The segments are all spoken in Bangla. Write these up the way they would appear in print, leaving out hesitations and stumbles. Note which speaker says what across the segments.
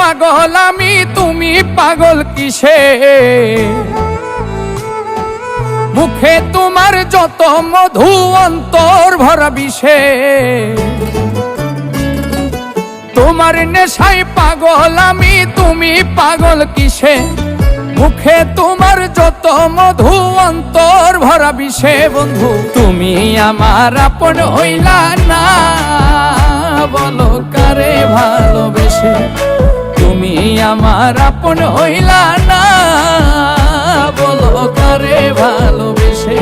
Speaker 1: পাগল আমি, তুমি পাগল কিসে? মুখে তোমার যত মধু, অন্তর ভরা বিষে। তোমার নেশায় পাগল আমি, তুমি পাগল কিসে? মুখে তোমার যত মধু, অন্তর ভরা বিষে। বন্ধু তুমি আমার আপন হইলা না, বলো কারে ভালোবেসে? তুমি আমার আপন হইলা না, বলো কারে ভালোবেসে?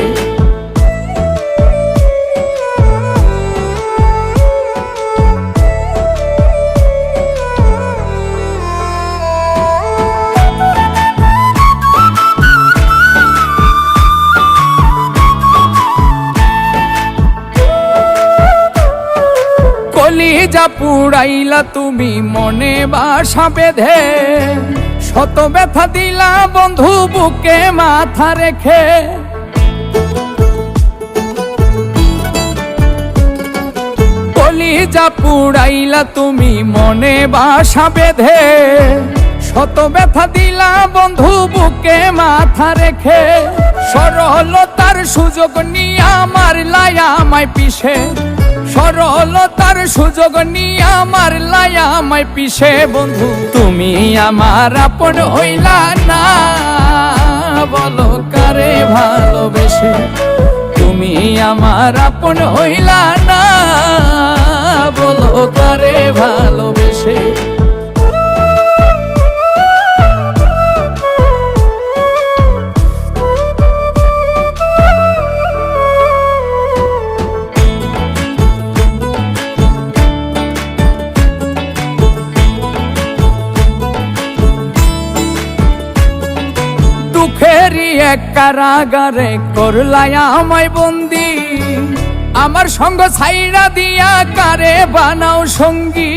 Speaker 1: কলিজা পুড়াইলা তুমি মনে বাসা বেঁধে, শত ব্যথা দিলা বন্ধু বুকে মাথা রেখে। কলিজা পুড়াইলা তুমি মনে বাসা বেঁধে, শত ব্যথা দিলা বন্ধু বুকে মাথা রেখে। সরলতার সুযোগ নিয়ে মারলাই আমায় পিছে, সরলতার সুযোগ নিয়ে আমার লায়া আমায় পিছে। বন্ধু তুমি আমার আপন হইলা না, বলো কারে ভালোবেসে? তুমি আমার আপন হইলা না, বলো কারে ভালোবেসে? দুঃখেরই এক কারাগারে করলাই আমায় বন্দি, আমার সঙ্গ ছাইড়া দিয়া কারে বানাও সঙ্গী।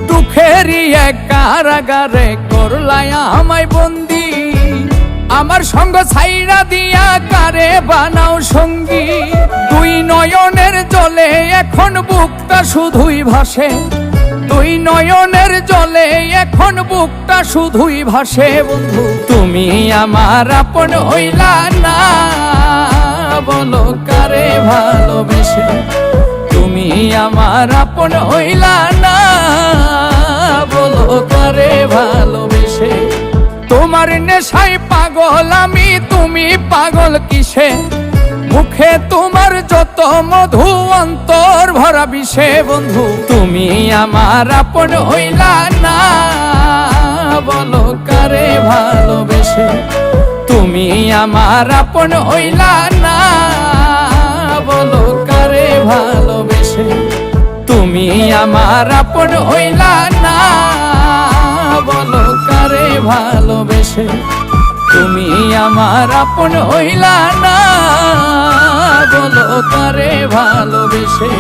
Speaker 1: দুঃখেরই এক কারাগারে করলাই আমায় বন্দি, আমার সঙ্গ ছাইড়া দিয়া কারে বানাও সঙ্গী। দুই নয়নের জলে এখন বুকটা শুধুই ভাসে, দুই নয়নের জলে এখন বুকটা শুধুই ভাসে। বন্ধু তুমি আমার আপন হইলা না, বলো কারে ভালোবেসে? তুমি আমার আপন হইলা না, বলো কারে ভালোবেসে? তোমার নেশায় পাগল আমি, তুমি পাগল কিসে? মুখে তোমার যত মধু, অন্তর ভরা বিষে। বন্ধু তুমি আমার আপন হইলা না, বলো কারে ভালোবেসে? তুমি আমার আপন হইলা না, বলো কারে ভালোবেসে? তুমি আমার আপন হইলা না, বলো কারে ভালোবেসে? তুমি আমার আপন হইলা না, বলো কারে ভালোবেসে?